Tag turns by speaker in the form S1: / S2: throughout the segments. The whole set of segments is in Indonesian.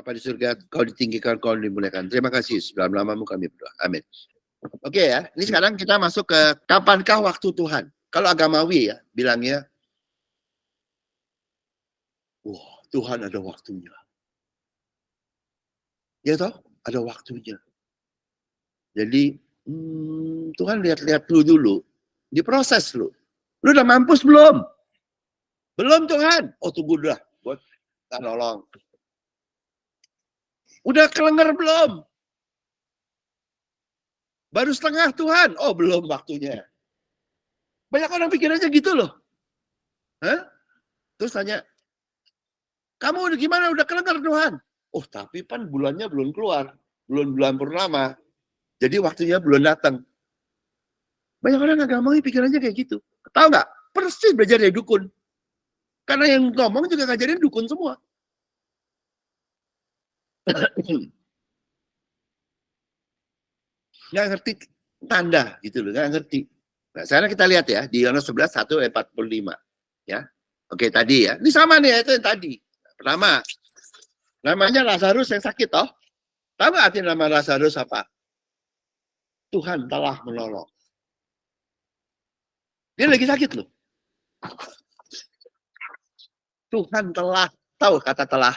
S1: Apa di surga kau ditinggikan, kau dimuliakan. Terima kasih, dalam namamu kami berdoa. Amin. Oke ya, ini sekarang kita masuk ke kapankah waktu Tuhan. Kalau agamawi ya, bilangnya, wah Tuhan ada waktunya. Ya toh, ada waktunya. Jadi, Tuhan lihat-lihat lu dulu, diproses lu. Lu udah mampus belum? Belum Tuhan. Oh tunggu dah, buat nolong. Udah kelengar belum? Baru setengah Tuhan. Oh belum waktunya. Banyak orang pikir aja gitu loh. Hah? Terus tanya, kamu udah gimana? Udah kelengar Tuhan? Oh tapi kan bulannya belum keluar. Belum bulan purnama. Jadi waktunya belum datang. Banyak orang agamawi pikirannya kayak gitu. Tahu nggak? Persis belajar dari dukun. Karena yang ngomong juga ngajarin dukun semua. Nggak ngerti tanda gitu loh, nggak ngerti. Nah, sekarang kita lihat ya di Yohanes 11 1 ayat 45 ya. Oke tadi ya. Ini sama nih itu yang tadi. Pertama namanya Lazarus yang sakit toh. Tahu nggak arti nama Lazarus apa? Tuhan telah menolong. Dia lagi sakit loh. Tuhan telah, tahu kata telah.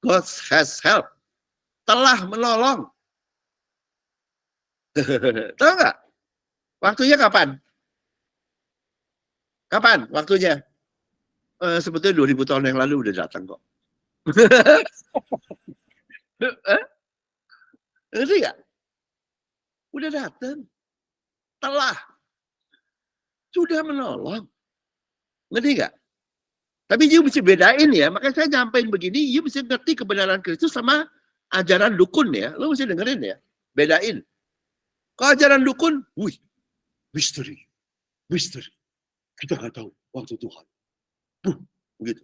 S1: God has help. Telah menolong. Tahu nggak? Waktunya kapan? Kapan waktunya? Sebetulnya 2000 tahun yang lalu udah datang kok. Ngerti nggak? Udah datang. Telah. Sudah menolong. Ngerti nggak? Tapi you mesti bedain ya. Makanya saya nyampein begini, you mesti ngerti kebenaran Kristus sama ajaran dukun ya. Lo mesti dengerin ya. Bedain. Kalau ajaran dukun, wih, misteri. Misteri. Kita nggak tahu waktu Tuhan. Begitu.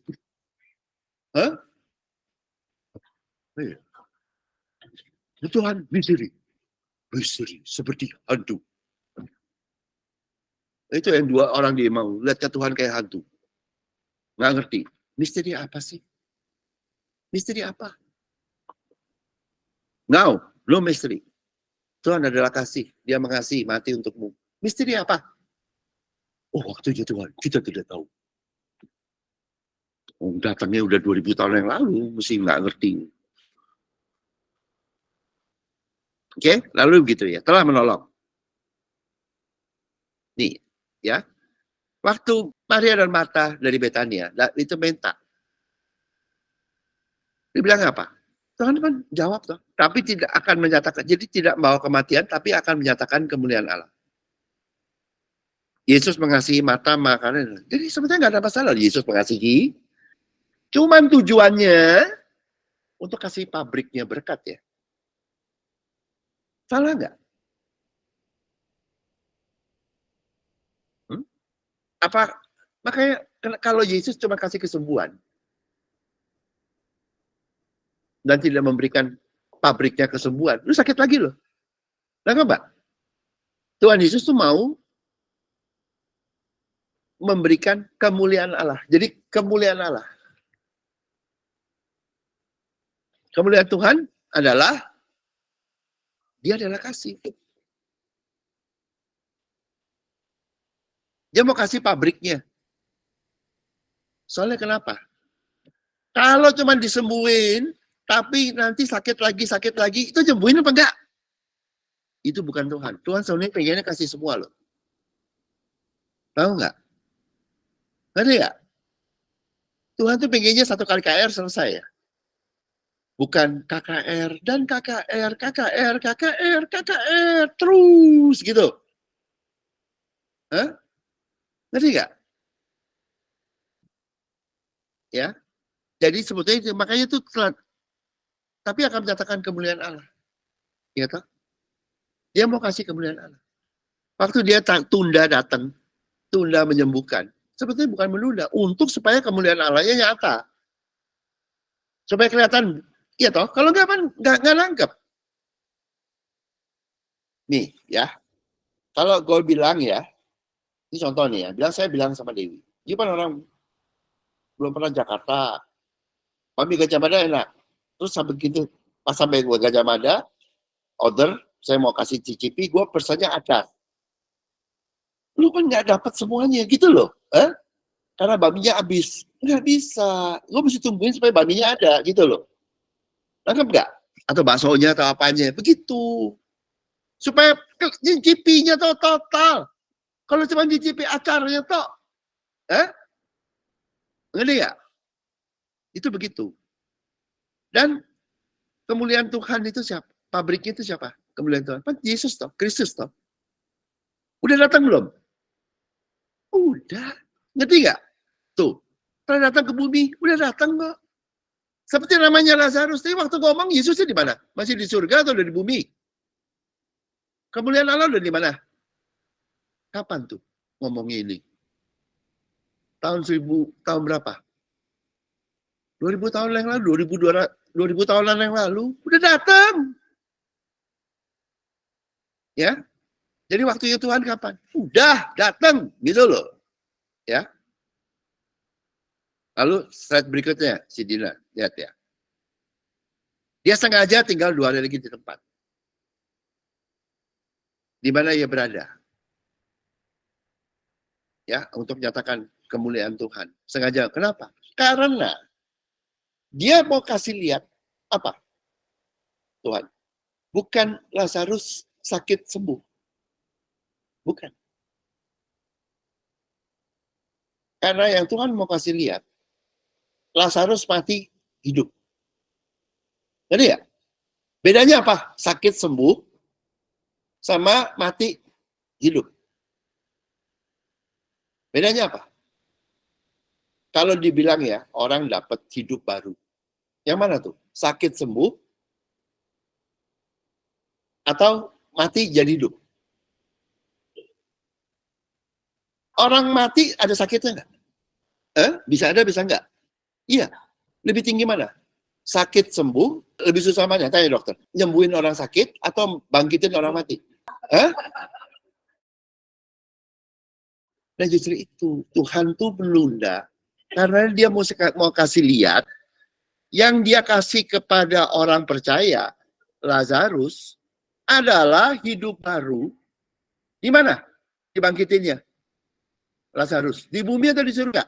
S1: Hah? Iya. Tuhan misteri. Misteri. Seperti hantu. Itu yang dua orang dia mau. Lihat ke Tuhan kayak hantu. Nggak ngerti. Misteri apa sih? Misteri apa? Now, belum misteri. Tuhan adalah kasih. Dia mengasihi, mati untukmu. Misteri apa? Oh, waktunya Tuhan. Kita tidak tahu. Oh, datangnya udah 2000 tahun yang lalu. Mesti nggak ngerti. Oke, lalu begitu ya. Telah menolong. Nih, ya. Waktu Maria dan Marta dari Betania, itu minta. Dia bilang apa? Tuhan kan jawab toh. Tapi tidak akan menyatakan, jadi tidak membawa kematian, tapi akan menyatakan kemuliaan Allah. Yesus mengasihi Marta, makanan. Jadi sebetulnya nggak ada masalah. Yesus mengasihi. Cuman tujuannya untuk kasih pabriknya berkat ya. Salah nggak? Apa makanya kalau Yesus cuma kasih kesembuhan dan tidak memberikan pabriknya kesembuhan, lu sakit lagi loh. Kenapa? Tuhan Yesus tuh mau memberikan kemuliaan Allah. Jadi kemuliaan Allah. Kemuliaan Tuhan adalah dia adalah kasih. Dia mau kasih pabriknya. Soalnya kenapa? Kalau cuma disembuhin, tapi nanti sakit lagi, itu sembuhin apa enggak? Itu bukan Tuhan. Tuhan sebenarnya pengennya kasih semua loh. Tahu nggak? Ngerti nggak? Tuhan tuh pengennya satu kali KR selesai ya. Bukan KKR dan KKR, KKR, KKR, KKR, terus gitu. Hah? Ngerti nggak? Ya. Jadi sebetulnya itu, makanya itu tapi akan menyatakan kemuliaan Allah. Ya toh? Dia mau kasih kemuliaan Allah. Waktu dia tunda datang, tunda menyembuhkan, sebetulnya bukan menunda, untuk supaya kemuliaan Allahnya nyata. Supaya kelihatan, iya toh, kalau enggak kan nggak nangkep. Nih ya, kalau gue bilang ya, ini contoh nih ya, saya bilang sama Dewi, dia kan orang belum pernah Jakarta, Mami Gajah Mada enak, Terus sampai gitu, pas sampai gue Gajah Mada, order, saya mau kasih cicipi, gue pesannya acar. Lu kan nggak dapat semuanya gitu loh. Karena babinya habis. Nggak bisa. Gue mesti tungguin supaya babinya ada gitu loh. Nangkep nggak? Atau baksonya atau apanya. Begitu. Supaya cicipinya total. Kalau cuma cicipi acarnya toh. Ngerti nggak? Itu begitu. Dan kemuliaan Tuhan itu siapa? Pabriknya itu siapa? Kemuliaan Tuhan. Kan Yesus toh. Kristus toh. Udah datang belum? Udah. Ngerti nggak? Tuh. Pernah datang ke bumi. Udah datang kok. Seperti namanya Lazarus. Tapi waktu ngomong Yesusnya di mana? Masih di surga atau udah di bumi? Kemuliaan Allah udah di mana? Kapan tuh ngomongnya ini? Tahun 1000, tahun berapa? 2000 tahun yang lalu, 2000 tahunan yang lalu. Udah datang. Ya. Jadi waktunya Tuhan kapan? Udah datang. Gitu loh. Ya. Lalu slide berikutnya, si Dina. Lihat ya. Dia sengaja tinggal 2 hari lagi di tempat. Di mana ia berada. Ya, untuk menyatakan kemuliaan Tuhan. Sengaja. Kenapa? Karena dia mau kasih lihat apa? Tuhan. Bukan Lazarus sakit sembuh. Bukan. Karena yang Tuhan mau kasih lihat, Lazarus mati hidup. Jadi ya, bedanya apa? Sakit sembuh sama mati hidup. Bedanya apa? Kalau dibilang ya, orang dapat hidup baru. Yang mana tuh? Sakit sembuh atau mati jadi hidup? Orang mati ada sakitnya nggak? Bisa ada, bisa nggak? Iya. Lebih tinggi mana? Sakit sembuh, lebih susah mana? Tanya dokter. Nyembuhin orang sakit atau bangkitin orang mati? Nah justru itu, Tuhan tuh menunda. Karena dia mau kasih lihat, yang dia kasih kepada orang percaya, Lazarus, adalah hidup baru. Di mana dibangkitinnya? Lazarus. Di bumi atau di surga?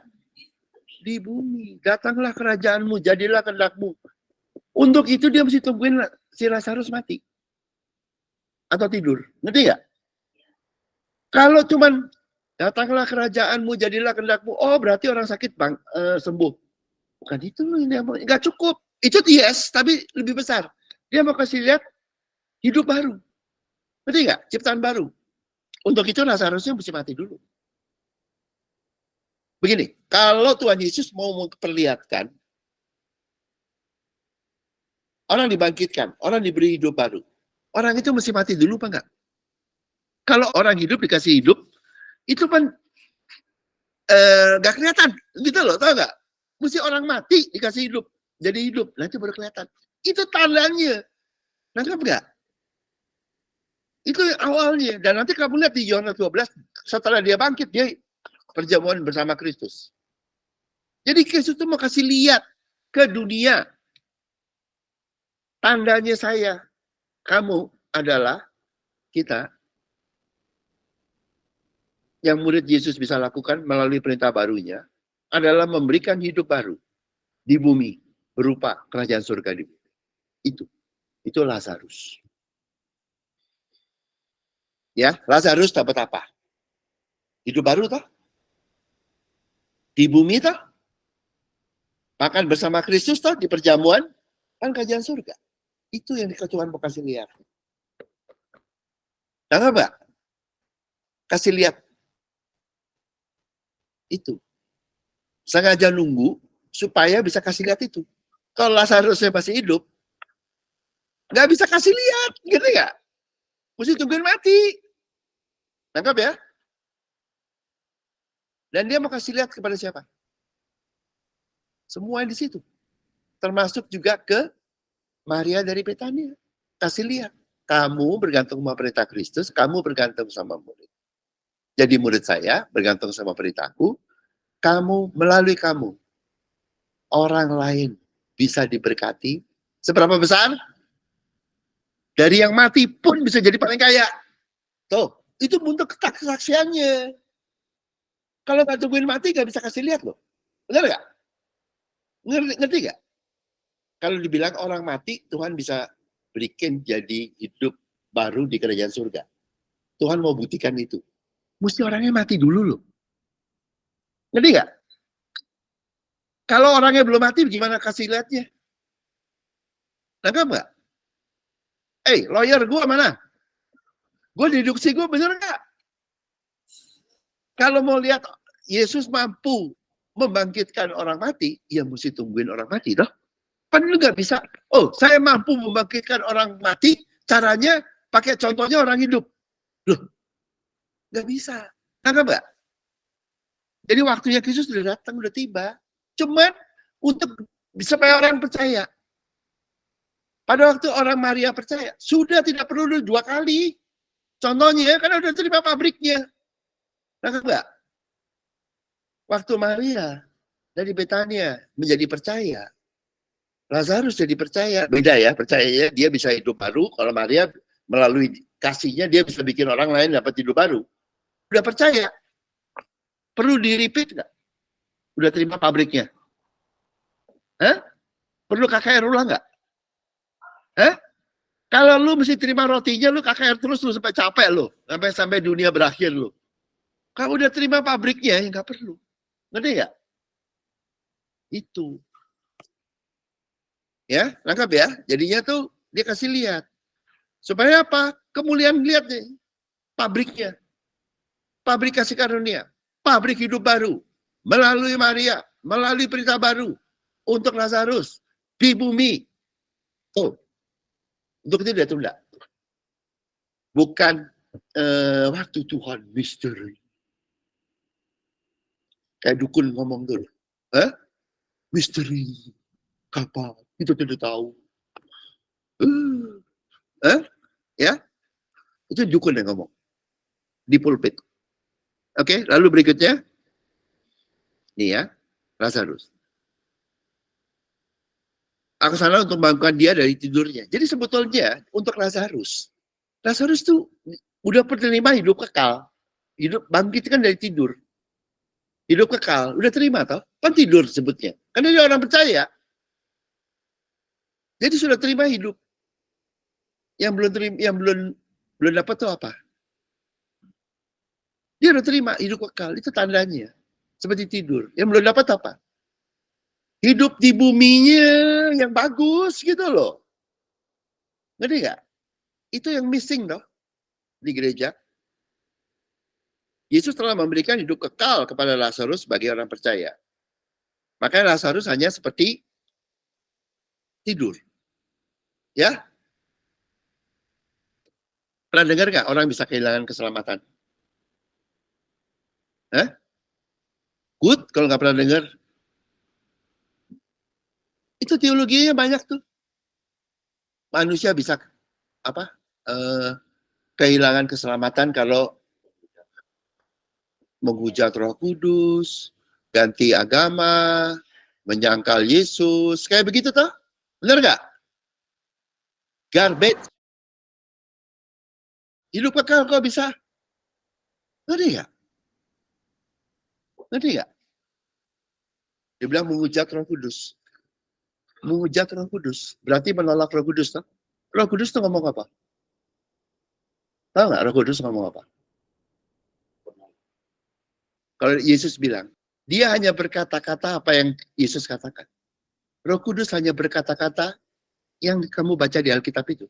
S1: Di bumi. Datanglah kerajaanmu, jadilah kehendakmu. Untuk itu dia mesti tungguin si Lazarus mati. Atau tidur. Ngerti nggak? Kalau cuman datanglah kerajaanmu, jadilah kehendakmu. Oh, berarti orang sakit sembuh. Bukan itu yang mau. Nggak cukup. Itu yes, tapi lebih besar. Dia mau kasih lihat hidup baru. Ngerti nggak? Ciptaan baru. Untuk itu Lazarusnya mesti mati dulu. Begini, kalau Tuhan Yesus mau memperlihatkan orang dibangkitkan, orang diberi hidup baru. Orang itu mesti mati dulu apa enggak? Kalau orang hidup dikasih hidup, itu kan nggak kelihatan. Gitu loh, tau nggak? Mesti orang mati dikasih hidup. Jadi hidup, nah itu baru kelihatan. Itu tandanya. Nangkap nggak? Itu yang awalnya. Dan nanti kamu lihat di Yohanes 12, setelah dia bangkit, dia perjamuan bersama Kristus. Jadi Kristus itu mau kasih lihat ke dunia. Tandanya saya, kamu adalah kita yang murid Yesus bisa lakukan melalui perintah barunya adalah memberikan hidup baru di bumi berupa kerajaan surga di bumi. Itu Lazarus. Ya, Lazarus dapat apa? Hidup baru toh? Di bumi toh? Makan bersama Kristus toh di perjamuan kan kerajaan surga. Itu yang Tuhan mau kasih lihat. Tahu nggak? Kasih lihat. Itu. Sengaja nunggu supaya bisa kasih lihat itu. Kalau Lazarusnya masih hidup, nggak bisa kasih lihat, gitu nggak? Mesti tungguin mati. Nangkap ya? Dan dia mau kasih lihat kepada siapa? Semua di situ. Termasuk juga ke Maria dari Betania. Kasih lihat. Kamu bergantung sama perintah Kristus, kamu bergantung sama murid. Jadi murid saya bergantung sama perintahku, kamu melalui kamu orang lain bisa diberkati Seberapa besar? Dari yang mati pun bisa jadi paling kaya. Tuh, itu untuk kesaksiannya. Kalau nggak tungguin mati, nggak bisa kasih lihat loh. Benar nggak? Ngerti nggak? Kalau dibilang orang mati, Tuhan bisa berikan jadi hidup baru di kerajaan surga. Tuhan mau buktikan itu. Mesti orangnya mati dulu loh. Ngerti nggak? Kalau orangnya belum mati, gimana kasih lihatnya? Nangkap nggak? Lawyer gue mana? Gue deduksi gue bener nggak? Kalau mau lihat Yesus mampu membangkitkan orang mati, ya mesti tungguin orang mati, toh. Kan lu nggak bisa. Oh, saya mampu membangkitkan orang mati, caranya pakai contohnya orang hidup. Loh, nggak bisa. Nangkap nggak? Jadi waktunya Yesus sudah datang, udah tiba. Cuman untuk supaya orang percaya. Pada waktu orang Maria percaya, sudah tidak perlu 2 kali. Contohnya, karena udah terima pabriknya. Nangkap nggak? Waktu Maria dari Betania menjadi percaya, Lazarus jadi percaya. Beda ya, percayanya dia bisa hidup baru. Kalau Maria melalui kasihnya dia bisa bikin orang lain dapat hidup baru. Udah percaya. Perlu di-repeat nggak? Udah terima pabriknya? Perlu KKR ulang nggak? Kalau lu mesti terima rotinya, lu KKR terus lu sampai capek lu. Sampai dunia berakhir lu. Kalau udah terima pabriknya, ya nggak perlu. Ngerti nggak? Itu. Ya, lengkap ya. Jadinya tuh dia kasih lihat. Supaya apa? Kemuliaan lihat nih. Pabriknya. Pabrik kasih karunia. Pabrik hidup baru. Melalui Maria. Melalui berita baru. Untuk Lazarus. Di bumi. Oh. Untuk itu dia tunda. Bukan waktu Tuhan misteri. Kayak dukun ngomong dulu. Misteri. Kapan? Itu tidak tahu. Ya, itu dukun yang ngomong di pulpit. Oke, lalu berikutnya, nih ya, Lazarus. Aku sana untuk membangunkan dia dari tidurnya. Jadi sebetulnya untuk Lazarus tuh udah penerima hidup kekal, hidup bangkit kan dari tidur, hidup kekal, udah terima toh, kan tidur sebutnya. Karena dia orang percaya. Jadi sudah terima hidup. Yang belum dapat tuh apa? Dia udah terima hidup kekal, itu tandanya. Seperti tidur. Yang belum dapat apa? Hidup di buminya yang bagus gitu loh. Ngerti nggak? Itu yang missing loh di gereja. Yesus telah memberikan hidup kekal kepada Lazarus sebagai orang percaya. Makanya Lazarus hanya seperti tidur. Ya, pernah dengar nggak orang bisa kehilangan keselamatan? Good, kalau nggak pernah dengar. Itu teologinya banyak tuh. Manusia bisa kehilangan keselamatan kalau menghujat Roh Kudus, ganti agama, menyangkal Yesus, kayak begitu toh? Benar nggak? Garbage. Hidup kekal kok bisa? Ngerti nggak? Ngerti nggak? Dia bilang menghujat Roh Kudus. Menghujat Roh Kudus. Berarti menolak Roh Kudus. Toh? Roh Kudus tuh ngomong apa? Tahu nggak Roh Kudus ngomong apa? Kalau Yesus bilang, dia hanya berkata-kata apa yang Yesus katakan. Roh Kudus hanya berkata-kata yang kamu baca di Alkitab itu.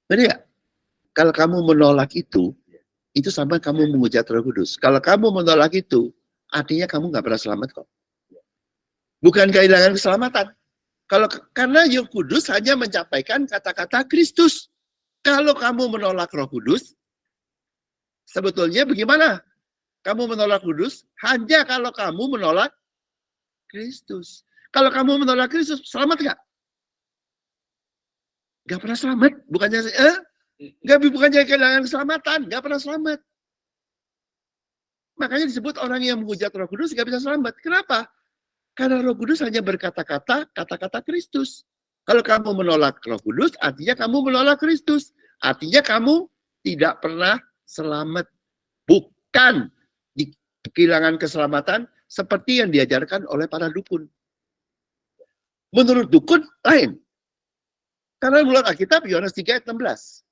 S1: Ngerti nggak? Kalau kamu menolak itu sama kamu menghujat Roh Kudus. Kalau kamu menolak itu, artinya kamu nggak pernah selamat kok. Bukan kehilangan keselamatan. Karena Roh Kudus hanya menyampaikan kata-kata Kristus. Kalau kamu menolak Roh Kudus, sebetulnya bagaimana? Kamu menolak Kudus hanya kalau kamu menolak Kristus. Kalau kamu menolak Kristus, selamat nggak? Nggak pernah selamat. Bukannya kehilangan keselamatan, nggak pernah selamat. Makanya disebut orang yang menghujat Roh Kudus nggak bisa selamat. Kenapa? Karena Roh Kudus hanya berkata-kata, kata-kata Kristus. Kalau kamu menolak Roh Kudus, artinya kamu menolak Kristus. Artinya kamu tidak pernah selamat. Bukan kehilangan keselamatan seperti yang diajarkan oleh para dukun. Menurut dukun, lain. Karena menurut Alkitab, Yohanes 3 ayat 16.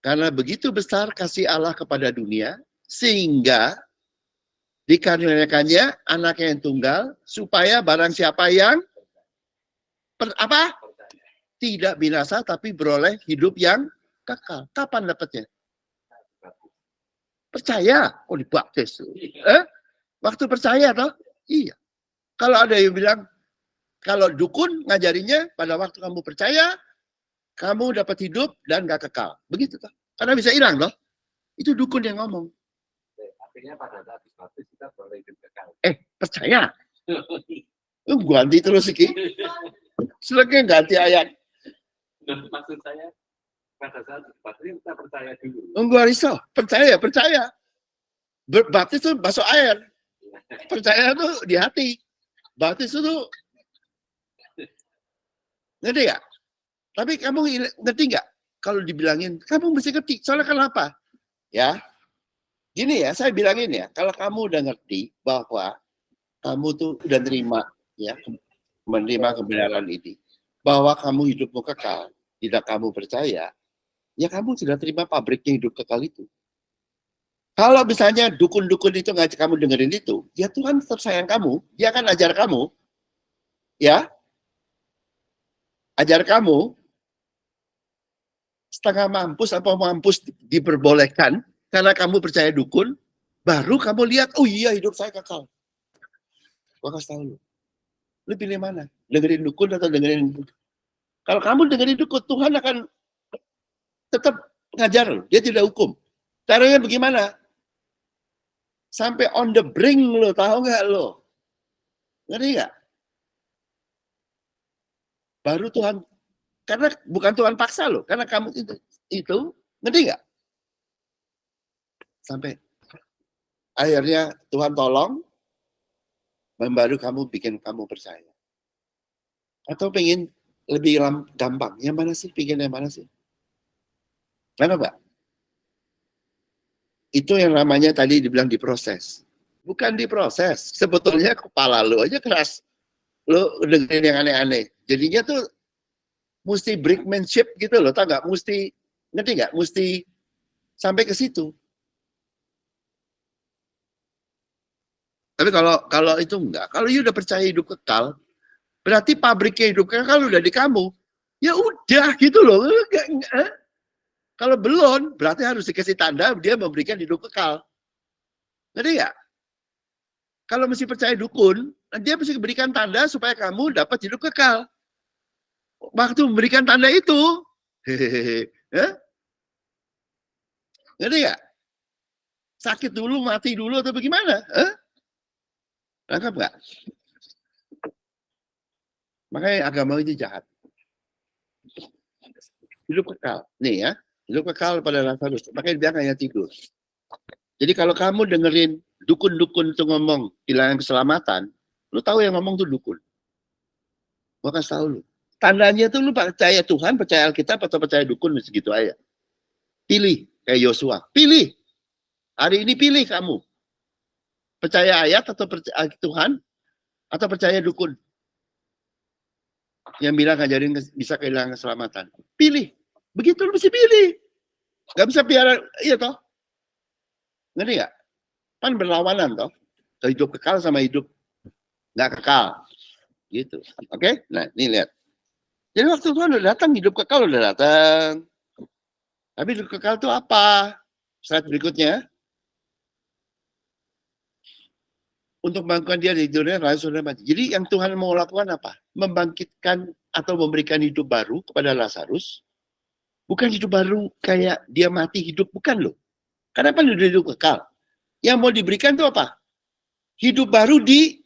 S1: Karena begitu besar kasih Allah kepada dunia, sehingga dikaruniakannya anaknya yang tunggal, supaya barang siapa yang tidak binasa, tapi beroleh hidup yang kekal. Kapan dapatnya? Percaya. Oh, dibaptis. Waktu percaya toh? Iya. Kalau ada yang bilang, kalau dukun ngajarinya, pada waktu kamu percaya, kamu dapat hidup dan gak kekal. Begitu toh? Karena bisa hilang toh? Itu dukun yang ngomong.
S2: Artinya pada saat dibaptis kita boleh hidup kekal.
S1: Percaya. Ganti terus iki. Selagi ganti ayat.
S2: Maksud saya pada saat dibaptis kita percaya dulu.
S1: Enggak risau. Percaya. Baptis itu masuk air. Percaya itu di hati. Baptis itu ngerti gak? Tapi kamu ngerti gak? Kalau dibilangin, kamu mesti ngerti. Soalnya kenapa? Ya, gini ya, saya bilangin ya. Kalau kamu udah ngerti bahwa kamu tuh udah nerima, ya, menerima kebenaran ini, bahwa kamu hidupmu kekal, tidak kamu percaya, ya kamu sudah terima pabriknya hidup kekal itu. Kalau misalnya dukun-dukun itu ngajak kamu dengerin itu, ya Tuhan tetap sayang kamu, dia akan ajar kamu, ya, ajar kamu, setengah mampus apa mampus diperbolehkan, karena kamu percaya dukun, baru kamu lihat, oh iya hidup saya kekal. Gua kasih tahu lu. Lu pilih mana? Dengerin dukun atau dengerin dukun? Kalau kamu dengerin dukun, Tuhan akan tetap ngajar lu. Dia tidak hukum. Caranya bagaimana? Sampai on the brink lo, tahu nggak lo? Ngerti nggak? Baru Tuhan, karena bukan Tuhan paksa lo, karena kamu itu ngerti nggak? Sampai akhirnya Tuhan tolong, baru kamu bikin kamu percaya. Atau pengen lebih gampang, yang mana sih? Pengen yang mana sih? Kenapa? Itu yang namanya tadi dibilang diproses. Bukan diproses. Sebetulnya kepala lu aja keras. Lu dengerin yang aneh-aneh. Jadinya tuh mesti brinkmanship gitu loh. Tau nggak? Mesti, ngerti nggak? Mesti sampai ke situ. Tapi kalau itu enggak. Kalau you udah percaya hidup kekal, berarti pabriknya hidup kekal udah di kamu. Ya udah gitu loh. Enggak. Kalau belum, berarti harus dikasih tanda dia memberikan hidup kekal. Ngerti nggak? Kalau mesti percaya dukun, dia mesti berikan tanda supaya kamu dapat hidup kekal. Waktu memberikan tanda itu, ngerti nggak? Sakit dulu, mati dulu atau bagaimana? Lengkap nggak? Makanya agama itu jahat. Hidup kekal. Nih ya. Hidup kekal pada Lazarus. Makanya dia hanya tidur. Jadi kalau kamu dengerin dukun-dukun itu ngomong hilang keselamatan, lu tahu yang ngomong tuh dukun. Gua kasih tahu lu. Tandanya tuh lu percaya Tuhan, percaya Alkitab atau percaya dukun segitu aja. Pilih kayak Yosua. Pilih. Hari ini pilih kamu. Percaya ayat atau percaya Tuhan atau percaya dukun. Yang bilang ngajarin bisa kehilangan keselamatan. Pilih. Begitu lu mesti pilih. Gak bisa biar, iya toh. Ngerti gak? Kan berlawanan toh. Hidup kekal sama hidup gak kekal. Gitu. Oke? Nah, ini lihat. Jadi waktu Tuhan udah datang, hidup kekal udah datang. Tapi hidup kekal itu apa? Slide berikutnya. Untuk membangkitkan dia dari dunia, lalu sudah mati. Jadi yang Tuhan mau lakukan apa? Membangkitkan atau memberikan hidup baru kepada Lazarus. Bukan hidup baru kayak dia mati hidup, bukan loh. Kenapa hidup kekal? Yang mau diberikan itu apa? Hidup baru di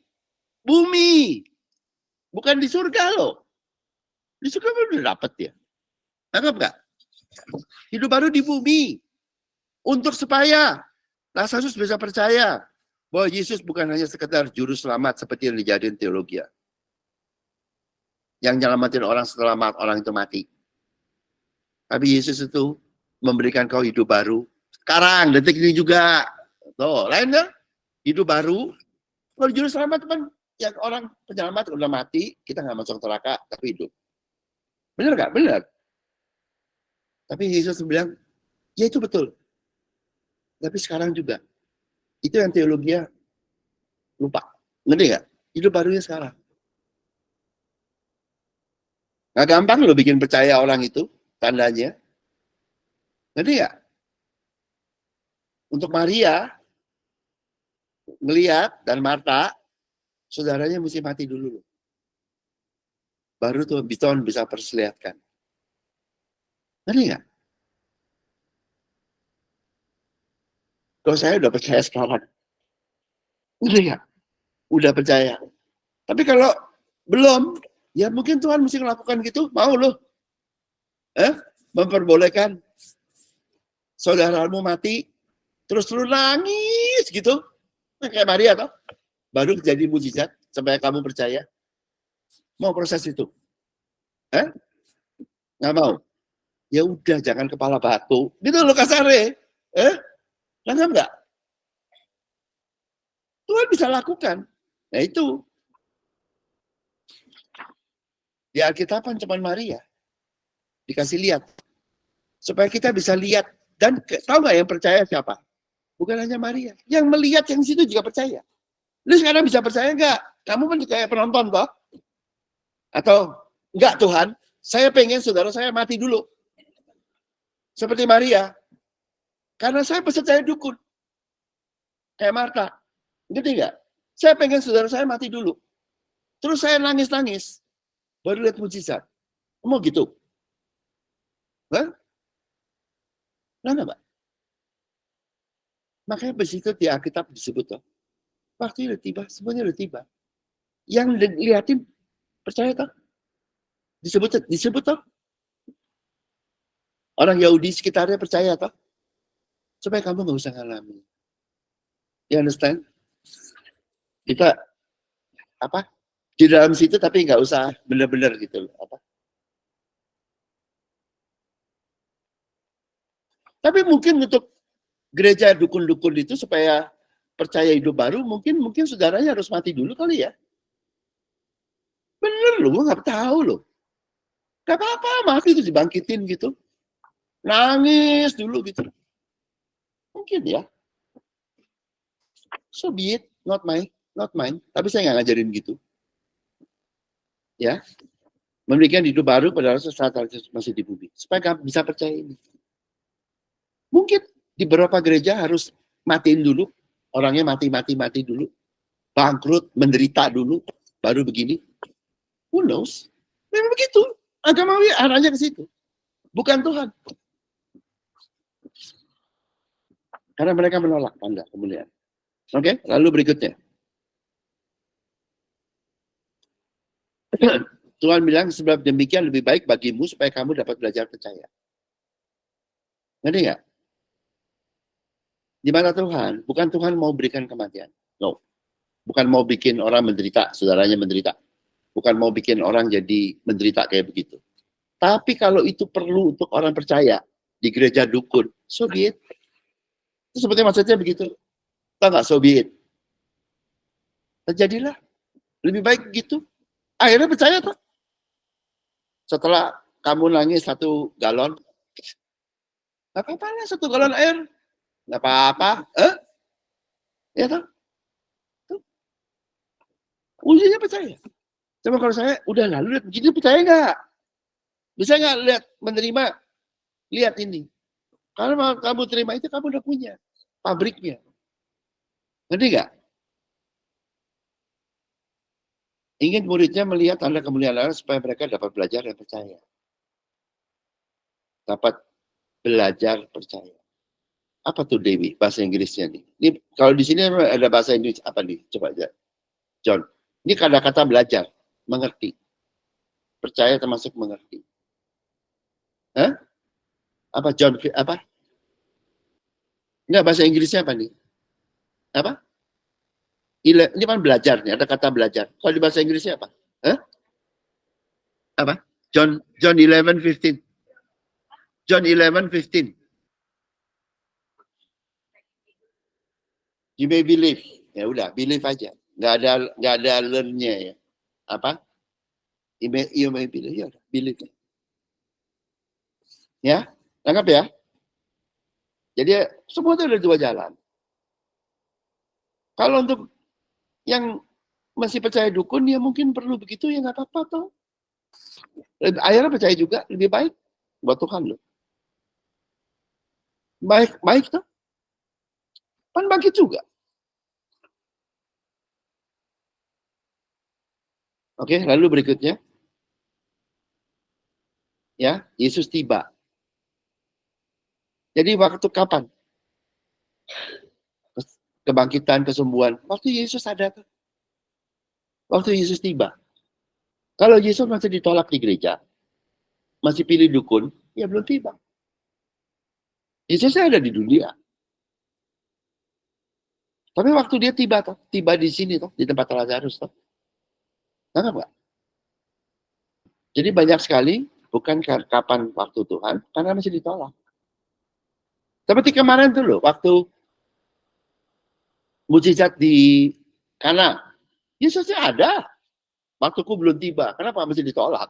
S1: bumi. Bukan di surga loh. Di surga udah dapat ya. Anggap nggak? Hidup baru di bumi. Untuk supaya Lazarus bisa percaya bahwa Yesus bukan hanya sekedar juru selamat seperti yang dijadiin teologi. Yang nyelamatin orang setelah orang itu mati. Tapi Yesus itu memberikan kau hidup baru. Sekarang, detik ini juga. Tuh, lain kan? Hidup baru. Kalau juru selamat kan yang orang penyelamat udah mati, kita nggak masuk neraka, tapi hidup. Benar nggak? Benar. Tapi Yesus bilang, ya itu betul. Tapi sekarang juga. Itu yang teologinya lupa. Ngerti nggak? Hidup barunya sekarang. Nggak gampang loh bikin percaya orang itu, tandanya. Ngerti nggak? Untuk Maria, ngelihat dan Marta, saudaranya mesti mati dulu loh. Baru tuh Tuhan bisa perlihatkan. Ngerti nggak? Kalau saya udah percaya sekarang. Ngerti nggak? Udah percaya. Tapi kalau belum, ya mungkin Tuhan mesti melakukan gitu. Mau loh. Memperbolehkan saudaramu mati, terus lu nangis gitu. Nah, kayak Maria toh. Baru jadi mujizat supaya kamu percaya. Mau proses itu? Nggak mau? Ya udah, jangan kepala batu. Gitu loh kasarnya. Nggak enggak? Tuhan bisa lakukan. Nah itu. Di Alkitab kan cuma Maria. Dikasih lihat. Supaya kita bisa lihat. Dan tahu nggak yang percaya siapa? Bukan hanya Maria. Yang melihat yang situ juga percaya. Lu sekarang bisa percaya nggak? Kamu kan kayak penonton toh? Atau enggak Tuhan, saya pengen saudara saya mati dulu. Seperti Maria. Karena saya percaya dukun. Kayak Marta. Ngerti nggak? Saya pengen saudara saya mati dulu. Terus saya nangis-nangis. Baru lihat mujizat. Mau gitu? Hah? Nggak, Mbak. Makanya besitu di Alkitab disebut toh. Waktu udah tiba, semuanya udah tiba. Yang liatin percaya toh? Disebut toh? Orang Yahudi sekitarnya percaya toh? Supaya kamu nggak usah ngalamin. You understand? Kita apa? Di dalam situ tapi nggak usah benar-benar gitu loh. Apa? Tapi mungkin untuk gereja dukun-dukun itu supaya percaya hidup baru, mungkin saudaranya harus mati dulu kali ya. Bener loh, gue nggak tahu loh. Gak apa-apa, mati itu dibangkitin gitu. Nangis dulu gitu. Mungkin ya. So be it, not mine. Tapi saya nggak ngajarin gitu. Ya, memberikan hidup baru pada saat masih di bumi. Supaya kamu bisa percaya ini. Mungkin di beberapa gereja harus matiin dulu. Orangnya mati dulu. Bangkrut, menderita dulu. Baru begini. Who knows? Memang begitu. Agama arahnya ke situ. Bukan Tuhan. Karena mereka menolak tanda kemuliaan. Oke, lalu berikutnya. Tuhan bilang, sebab demikian lebih baik bagimu supaya kamu dapat belajar percaya. Ngerti nggak? Di mana Tuhan? Bukan Tuhan mau berikan kematian. No. Bukan mau bikin orang menderita, saudaranya menderita. Bukan mau bikin orang jadi menderita kayak begitu. Tapi kalau itu perlu untuk orang percaya di gereja dukun, so be it. Itu seperti maksudnya begitu. Tahu nggak, so be it. Terjadilah. Lebih baik gitu. Akhirnya percaya tuh. Setelah kamu nangis 1 galon, nggak apa-apa lah 1 galon air. Nggak apa-apa. Ya toh? Ujungnya percaya. Cuma kalau saya udah lalu lihat begini, percaya nggak? Bisa nggak lihat menerima? Lihat ini. Kalau kamu terima itu, kamu udah punya pabriknya. Ngerti nggak? Ingin muridnya melihat tanda kemuliaan Allah supaya mereka dapat belajar dan percaya. Dapat belajar percaya. Apa tuh Dewi bahasa Inggrisnya nih? Ini kalau di sini ada bahasa Inggris apa nih? Coba aja, John. Ini kata-kata belajar, mengerti. Percaya termasuk mengerti. Hah? Apa John? Apa? Enggak, bahasa Inggrisnya apa nih? Apa? Ini kan belajarnya, ada kata belajar. Kalau di bahasa Inggrisnya apa? Hah? Apa? John 11:15. John 11:15. You may believe. Ya udah, believe aja. Nggak ada learn-nya ya. Apa? You may believe. Ya udah, believe. Ya, tangkap ya. Jadi semua itu ada dua jalan. Kalau untuk yang masih percaya dukun, ya mungkin perlu begitu, ya nggak apa-apa toh. Akhirnya percaya juga, lebih baik buat Tuhan loh. Baik toh. Kan bangkit juga. Oke, lalu berikutnya. Ya, Yesus tiba. Jadi waktu kapan? Kebangkitan, kesembuhan. Waktu Yesus ada. Waktu Yesus tiba. Kalau Yesus masih ditolak di gereja, masih pilih dukun, ya belum tiba. Yesusnya ada di dunia. Tapi waktu dia tiba di sini di tempat Lazarus Kenapa? Jadi banyak sekali bukan kapan waktu Tuhan, karena masih ditolak. Seperti kemarin tuh loh, waktu mujizat di Kana, Yesusnya ada. Waktuku belum tiba. Kenapa masih ditolak?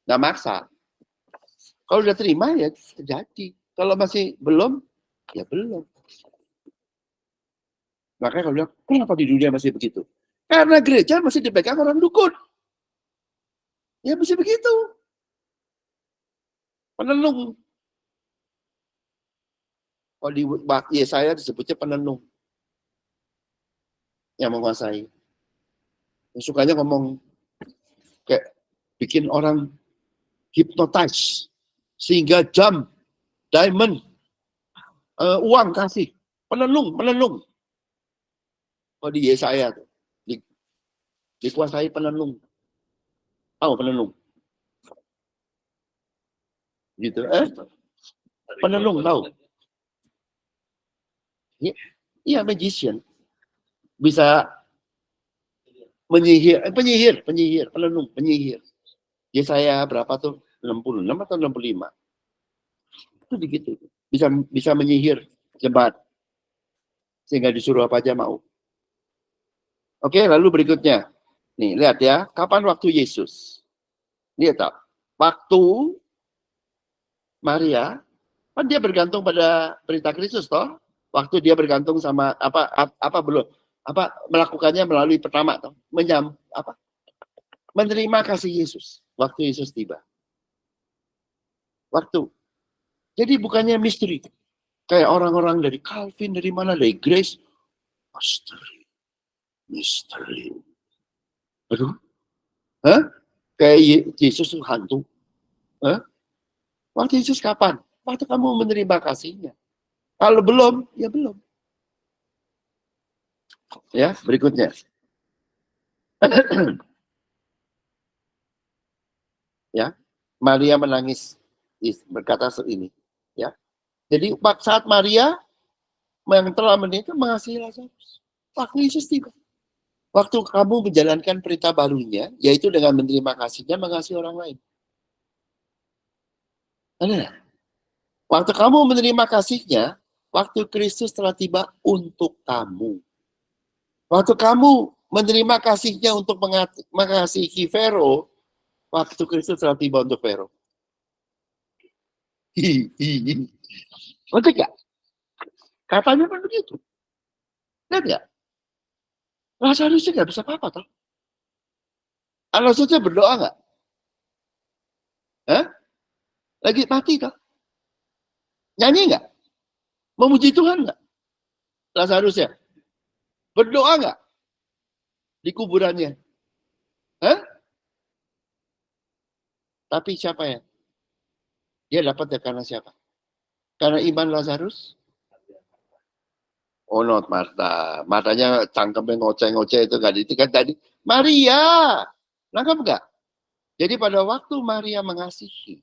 S1: Nggak maksa. Kalau udah terima ya terjadi. Kalau masih belum, ya belum. Makanya kalau bilang, kenapa di dunia masih begitu? Karena gereja masih dipegang orang dukun. Ya masih begitu. Penenung. Kalau di Yesaya disebutnya penenung. Yang menguasai. Yang sukanya ngomong kayak bikin orang hypnotize. Sehingga jam, diamond, uang kasih. Penenung. Kalau di Yesaya tuh. Dikuasai penenung. Tahu penenung? Gitu. Penenung tahu? Iya, magician. Bisa penyihir, penenung, penyihir. Yesaya berapa tuh? 66 atau 65. Itu begitu. Bisa menyihir jemaat. Sehingga disuruh apa aja mau. Oke, lalu berikutnya. Nih, lihat ya. Kapan waktu Yesus? Lihat tak? Waktu Maria, kan dia bergantung pada berita Kristus toh. Waktu dia bergantung sama apa belum melakukannya melalui pertama toh, menerima kasih Yesus waktu Yesus tiba. Waktu. Jadi bukannya misteri. Kayak orang-orang dari Calvin, dari mana, dari Grace. Misteri. Aduh. Hah? Kayak Yesus hantu. Hah? Waktu Yesus kapan? Waktu kamu menerima kasihnya. Kalau belum, ya belum. Ya, berikutnya. Ya, Maria menangis berkata ini. Ya, jadi saat Maria yang telah menikah mengasihi Lazarus. Waktu Yesus tiba. Waktu kamu menjalankan perintah barunya, yaitu dengan menerima kasihnya mengasihi orang lain. Nah, waktu kamu menerima kasihnya, waktu Kristus telah tiba untuk kamu. Waktu kamu menerima kasihnya untuk mengasihi Fero, waktu Kristus telah tiba untuk Fero. Ngerti gak? Katanya kan begitu. Lihat gak? Lazarus nggak bisa apa-apa toh. Lazarusnya berdoa nggak? Hah? Lagi mati toh? Nyanyi nggak? Memuji Tuhan nggak? Lazarusnya berdoa nggak di kuburannya? Hah? Tapi siapa ya? Dia dapat ya karena siapa? Karena iman Lazarus? Oh, not Marta. Martanya cangkemnya ngoceh-ngoceh itu kan. Itu kan tadi. Maria. Nangkap nggak? Jadi pada waktu Maria mengasihi,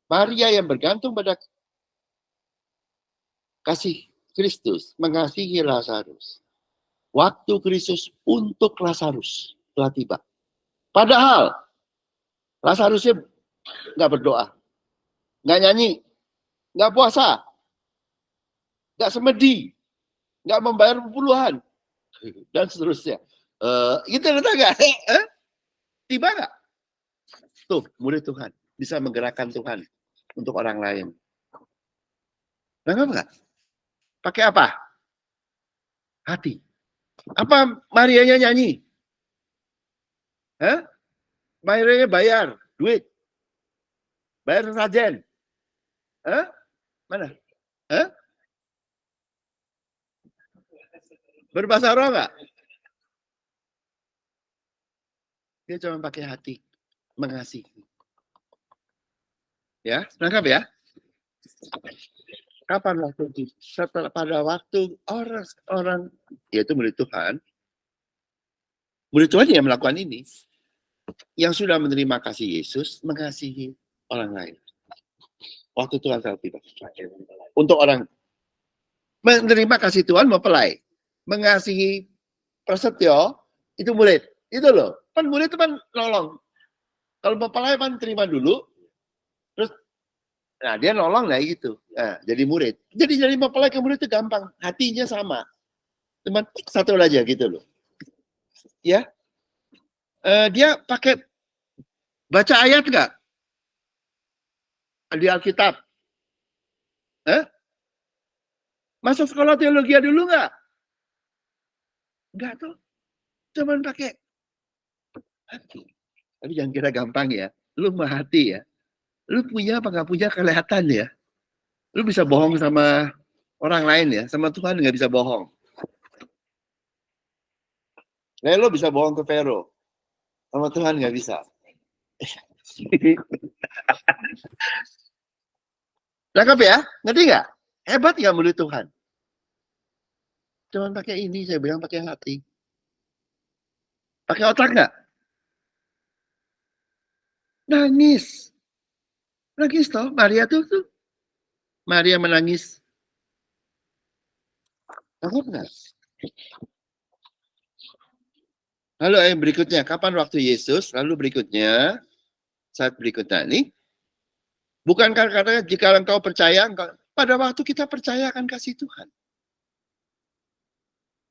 S1: Maria yang bergantung pada kasih Kristus, mengasihi Lazarus. waktu Kristus untuk Lazarus telah tiba. Padahal Lazarusnya nggak berdoa, nggak nyanyi, nggak puasa, nggak semedi, nggak membayar puluhan, dan seterusnya. Gitu ada nggak? Tiba nggak? Tuh, murid Tuhan bisa menggerakkan Tuhan untuk orang lain. Nangkap nggak? Pakai apa? Hati. Apa Marianya nyanyi? Marianya bayar duit, bayar sajen. Mana? Berbahasa roh nggak? Dia cuma pakai hati, mengasihi. Ya, nangkap ya? Kapan waktu itu? Pada waktu orang yaitu murid Tuhan yang melakukan ini, yang sudah menerima kasih Yesus, mengasihi orang lain. Waktu Tuhan telah tiba. Untuk orang menerima kasih Tuhan mempelai, mengasihi prasetyo, itu murid. Itu loh. Kan murid itu kan nolong. Kalau mempelai kan terima dulu, terus nah dia nolong lah gitu. Nah, jadi murid. Jadi mempelai ke murid itu gampang. Hatinya sama. Cuman satu aja gitu loh. Ya. Dia pakai baca ayat nggak? Di Alkitab. Masuk sekolah teologi dulu nggak? Nggak tuh. Cuman pakai hati. Tapi jangan kira gampang ya. Lu mah hati ya. Lu punya apa nggak punya kelihatan ya. Lu bisa bohong sama orang lain ya. Sama Tuhan nggak bisa bohong. Nah, lu bisa bohong ke Fero. Sama Tuhan nggak bisa. Lengkap ya? Ngerti nggak? Hebat nggak murid Tuhan? Cuman pakai ini, saya bilang pakai hati. Pakai otak nggak? Nangis. Nangis toh, Maria tuh. Maria menangis. Lengkap nggak? Lalu yang berikutnya, kapan waktu Yesus? Lalu berikutnya, saat berikutnya ini, bukankah katanya jika engkau percaya, pada waktu kita percaya akan kasih Tuhan.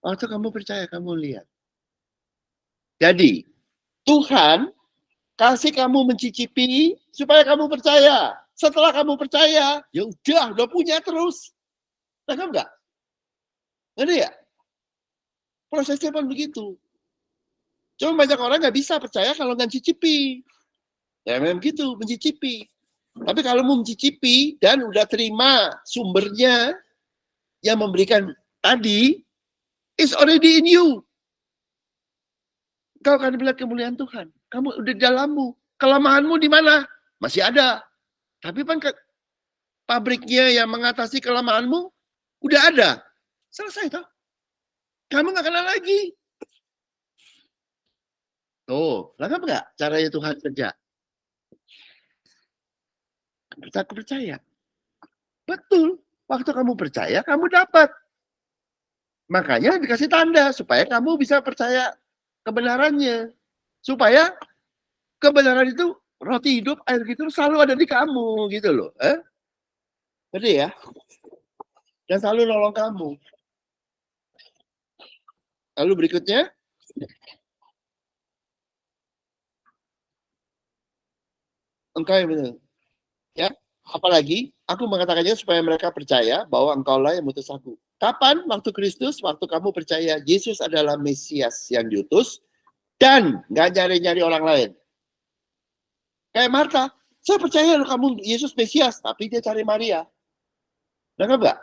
S1: Waktu kamu percaya, kamu lihat. Jadi, Tuhan kasih kamu mencicipi supaya kamu percaya. Setelah kamu percaya, ya udah punya terus. Nangkap nggak? Ngerti ya? Prosesnya pun begitu. Cuma banyak orang nggak bisa percaya kalau nggak mencicipi. Ya memang gitu, mencicipi. Tapi kalau mau mencicipi dan udah terima sumbernya yang memberikan tadi, it's already in you. Kau akan melihat kemuliaan Tuhan. Kamu udah di dalammu. Kelemahanmu di mana? Masih ada. Tapi kan pabriknya yang mengatasi kelemahanmu udah ada. Selesai toh. Kamu nggak kenal lagi. Tuh, lengkap nggak caranya Tuhan kerja? Aku percaya. Betul. Waktu kamu percaya, kamu dapat. Makanya dikasih tanda supaya kamu bisa percaya kebenarannya. Supaya kebenaran itu roti hidup, air gitu selalu ada di kamu gitu loh. Ngerti ya? Dan selalu nolong kamu. Lalu berikutnya, engkau yang benar. Ya, apalagi aku mengatakannya supaya mereka percaya bahwa engkaulah yang mengutus aku. Kapan? Waktu Kristus, waktu kamu percaya Yesus adalah Mesias yang diutus dan nggak nyari-nyari orang lain. Kayak Marta, saya percaya loh kamu Yesus Mesias, tapi dia cari Maria. Nangkap nggak?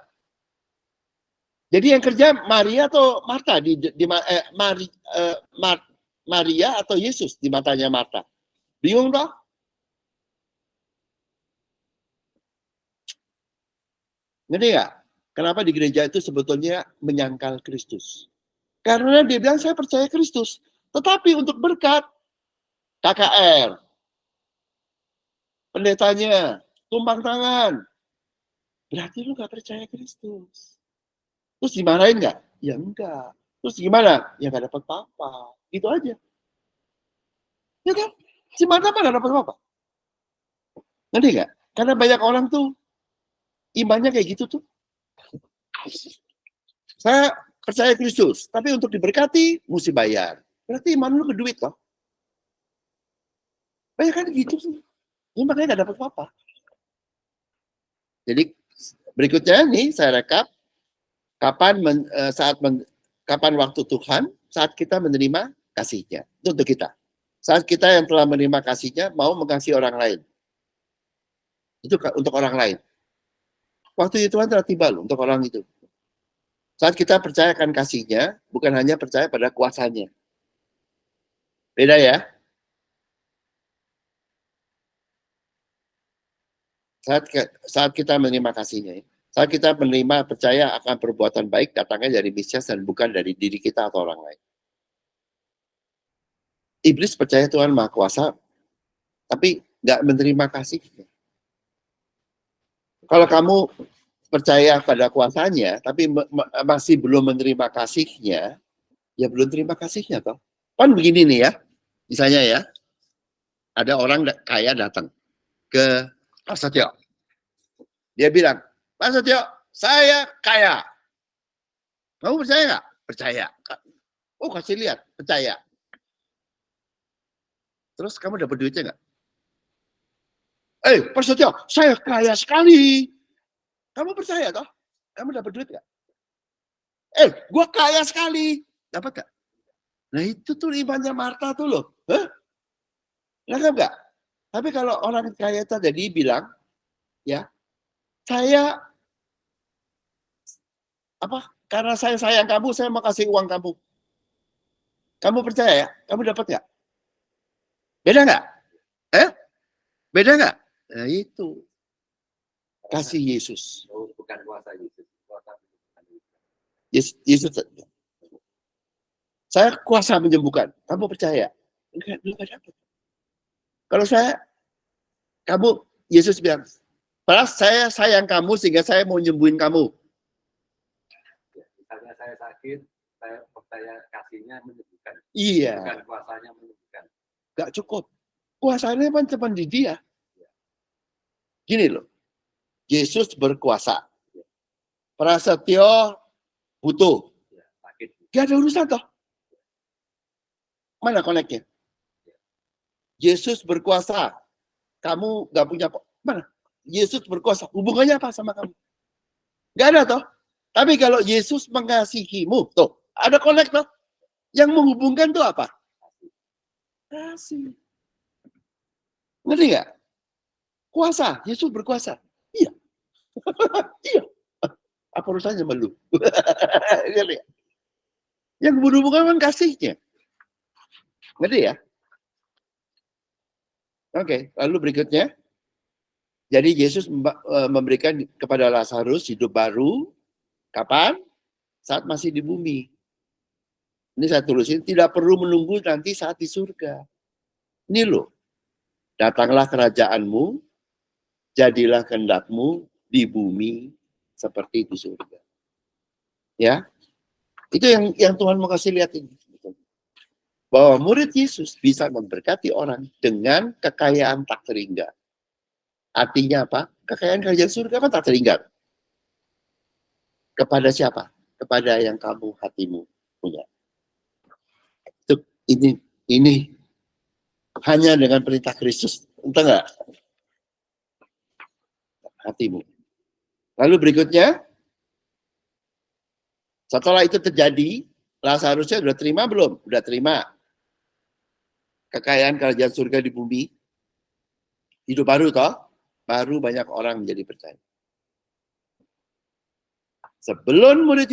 S1: Jadi yang kerja Maria atau Marta Maria atau Yesus di matanya Marta? Bingung dong? Ngerti nggak? Kenapa di gereja itu sebetulnya menyangkal Kristus? Karena dia bilang saya percaya Kristus, tetapi untuk berkat KKR, pendetanya tumpang tangan, berarti lu nggak percaya Kristus. Terus dimarahin nggak? Ya enggak. Terus gimana? Ya nggak dapat apa-apa. Gitu aja. Ya kan? Si Marta nggak dapat apa-apa. Ngerti nggak? Karena banyak orang tuh imannya kayak gitu tuh. Saya percaya Kristus, tapi untuk diberkati mesti bayar. Berarti iman lu ke duit loh. Banyak kan gitu sih. Ini makanya nggak dapat apa-apa. Jadi berikutnya nih saya rekap kapan waktu Tuhan saat kita menerima kasih-Nya. Itu untuk kita. Saat kita yang telah menerima kasih-Nya mau mengasihi orang lain. Itu untuk orang lain. Waktu itu Tuhan telah tiba loh untuk orang itu. Saat kita percayakan kasih-Nya, bukan hanya percaya pada kuasanya. Beda ya. Saat kita menerima kasih-Nya. Saat kita menerima percaya akan perbuatan baik datangnya dari Mesias dan bukan dari diri kita atau orang lain. Iblis percaya Tuhan Maha Kuasa, tapi nggak menerima kasih-Nya. Kalau kamu percaya pada kuasanya, tapi masih belum menerima kasih-Nya, ya belum terima kasih-Nya toh. Kan begini nih ya, misalnya ya, ada orang kaya datang ke Pak Setio. Dia bilang, Pak Setio, saya kaya. Kamu percaya nggak? Percaya. Oh, kasih lihat, percaya. Terus kamu dapat duitnya nggak? Pak Setio, saya kaya sekali. Kamu percaya toh? Kamu dapat duit nggak? Gue kaya sekali. Dapat nggak? Nah itu tuh imannya Marta tuh loh. Hah? Nggak nggak? Tapi kalau orang kaya tadi bilang, ya, saya karena saya sayang kamu, saya mau kasih uang kamu. Kamu percaya ya? Kamu dapat nggak? Beda nggak? Beda nggak? Nah itu kasih Yesus.
S2: Bukan kuasa Yesus.
S1: Yesus. Saya kuasa menyembuhkan. Kamu percaya? Enggak dapat. Kalau Yesus bilang, "Padahal saya sayang kamu sehingga saya mau nyembuhin kamu."
S2: Misalnya saya sakit, saya percaya kasihnya menyembuhkan.
S1: Iya.
S2: Bukan kuasanya menyembuhkan.
S1: Gak cukup. Kuasanya kan cuma di Dia. Gini loh, Yesus berkuasa. Prasetyo butuh. Gak ada urusan toh. Mana koneknya? Yesus berkuasa. Kamu gak punya mana? Yesus berkuasa. Hubungannya apa sama kamu? Gak ada toh. Tapi kalau Yesus mengasihimu, tuh ada konek toh. Yang menghubungkan tuh apa? Kasih. Ngerti gak? Kuasa. Yesus berkuasa. Iya. Iya. Apa urusannya sama lu? Yang berhubungan kan kasihnya. Ngerti ya? Oke, lalu berikutnya. Jadi Yesus memberikan kepada Lazarus hidup baru. Kapan? Saat masih di bumi. Ini saya tulisin, tidak perlu menunggu nanti saat di surga. Ini loh. Datanglah kerajaanmu, jadilah kehendakmu di bumi seperti di surga. Ya, itu yang Tuhan mau kasih lihat ini. Bahwa murid Yesus bisa memberkati orang dengan kekayaan tak terhingga. Artinya apa? Kekayaan kerajaan surga kan tak terhingga. Kepada siapa? Kepada yang kamu hatimu punya. Ini hanya dengan perintah Kristus. Entah nggak? Hatimu. Lalu berikutnya, setelah itu terjadi, Lazarusnya sudah terima belum? Sudah terima. Kekayaan kerajaan surga di bumi. Hidup baru toh? Baru banyak orang menjadi percaya. Sebelum murid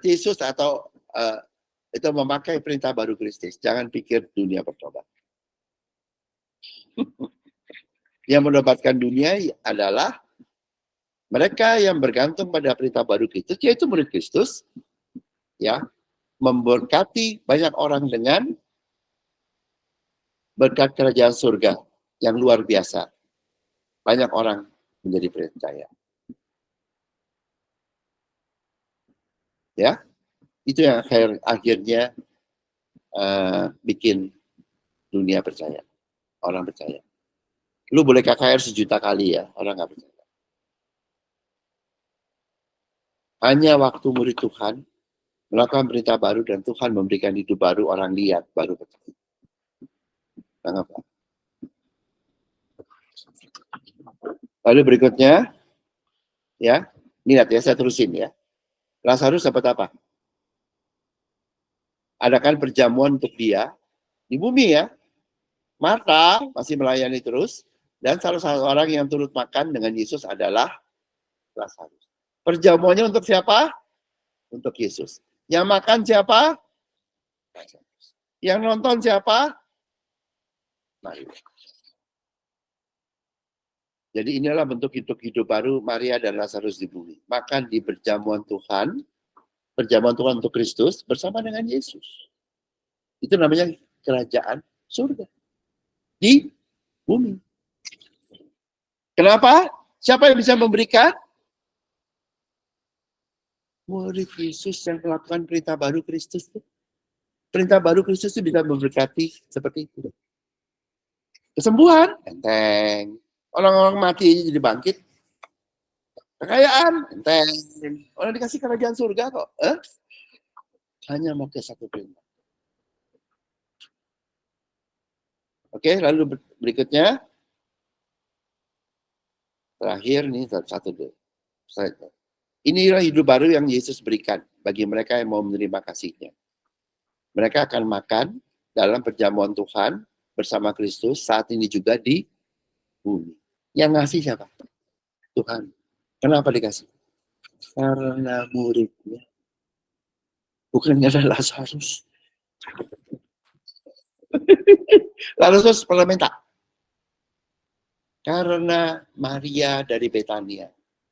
S1: Yesus atau itu memakai perintah baru Kristus, jangan pikir dunia bertobat. Yang menobatkan dunia adalah mereka yang bergantung pada perintah baru Kristus, yaitu murid Kristus, ya, memberkati banyak orang dengan berkat kerajaan surga yang luar biasa. Banyak orang menjadi percaya. Ya, itu yang akhirnya bikin dunia percaya, orang percaya. Lu boleh KKR 1.000.000 kali ya, orang nggak percaya. Hanya waktu murid Tuhan melakukan berita baru dan Tuhan memberikan hidup baru, orang lihat baru percaya. Kenapa? Lalu berikutnya, ya, lihat ya, saya terusin ya. Lazarus dapat apa? Adakan perjamuan untuk dia di bumi ya. Marta masih melayani terus, dan salah satu orang yang turut makan dengan Yesus adalah Lazarus. Perjamuannya untuk siapa? Untuk Yesus. Yang makan siapa? Yang nonton siapa? Maria. Jadi inilah bentuk hidup baru Maria dan Lazarus di bumi. Makan di perjamuan Tuhan untuk Kristus bersama dengan Yesus. Itu namanya kerajaan surga di bumi. Kenapa? Siapa yang bisa memberikan? Murid Yesus yang melakukan perintah baru Kristus. Perintah baru Kristus itu bisa memberkati seperti itu. Kesembuhan, enteng. Orang-orang mati jadi bangkit. Kekayaan, enteng. Orang dikasih kerajaan surga kok. Hanya pakai satu perintah. Oke, lalu berikutnya. Terakhir nih, satu dulu. Inilah hidup baru yang Yesus berikan bagi mereka yang mau menerima kasih-Nya. Mereka akan makan dalam perjamuan Tuhan bersama Kristus saat ini juga di bumi. Yang ngasih siapa? Tuhan. Kenapa dikasih? Karena muridnya. Bukan karena Lazarus. Lazarus pernah minta. Karena Maria dari Betania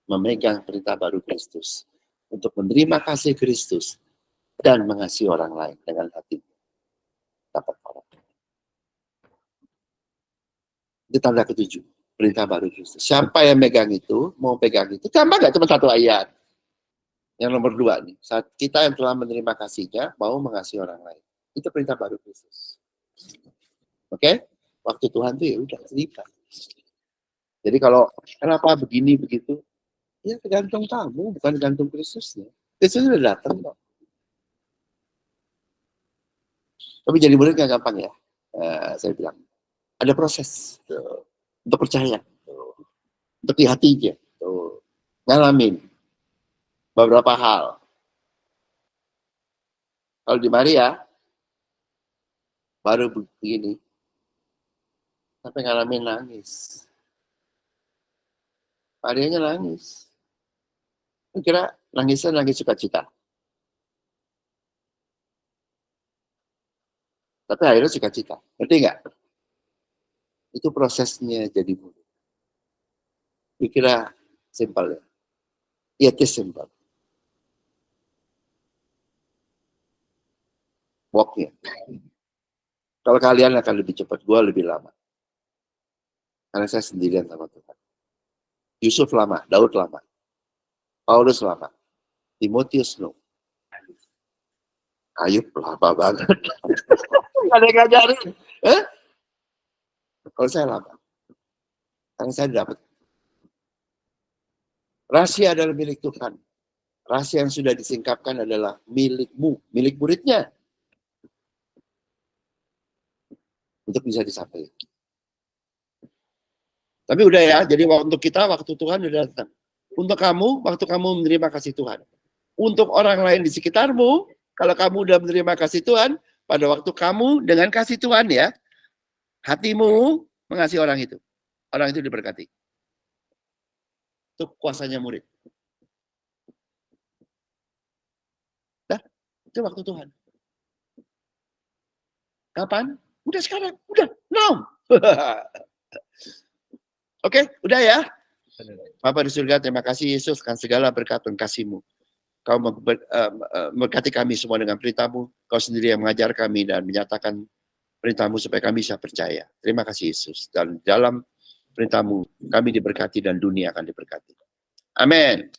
S1: memegang perintah baru Kristus untuk menerima kasih Kristus dan mengasihi orang lain dengan hati. Dapat orang. Itu tanda ketujuh. Perintah baru Kristus. Siapa yang megang itu, mau pegang itu. Gampang nggak? Cuma satu ayat. Yang nomor 2 nih. Saat kita yang telah menerima kasih-Nya, mau mengasihi orang lain. Itu perintah baru Kristus. Oke? Waktu Tuhan tuh ya udah terlibat. Jadi kalau kenapa begini begitu, ya tergantung kamu, bukan tergantung Kristusnya. Kristus sudah datang kok. Tapi jadi murid nggak gampang ya. Saya bilang ada proses untuk percaya, untuk di hatinya, ngalamin beberapa hal. Kalau di Maria baru begini, sampai ngalamin nangis. Marianya nangis. Kira nangisnya nangis sukacita. Tapi akhirnya sukacita. Ngerti nggak? Itu prosesnya jadi murid. Kira simpel ya. Iya, itu simpel. Walk-nya. Kalau kalian akan lebih cepat, gue lebih lama. Karena saya sendirian sama Tuhan. Yusuf lama, Daud lama. Paulus lama. Timotius no. Ayub lama banget. Ada yang ngajarin. Kalau saya lama. Karena saya dapat. Rahasia adalah milik Tuhan. Rahasia yang sudah disingkapkan adalah milikmu. Milik muridnya. Untuk bisa disampaikan. Tapi udah ya, jadi untuk kita waktu Tuhan udah datang. Untuk kamu, waktu kamu menerima kasih Tuhan. Untuk orang lain di sekitarmu, kalau kamu udah menerima kasih Tuhan, pada waktu kamu dengan kasih Tuhan ya, hatimu mengasihi orang itu. Orang itu diberkati. Itu kuasanya murid. Nah, itu waktu Tuhan. Kapan? Udah sekarang, udah, now. Oke, udah ya. Bapa di surga, terima kasih Yesus kan segala berkat dan kasih-Mu. Kau memberkati kami semua dengan perintah-Mu. Kau sendiri yang mengajar kami dan menyatakan perintah-Mu supaya kami bisa percaya. Terima kasih Yesus. Dan dalam perintah-Mu kami diberkati dan dunia akan diberkati. Amin.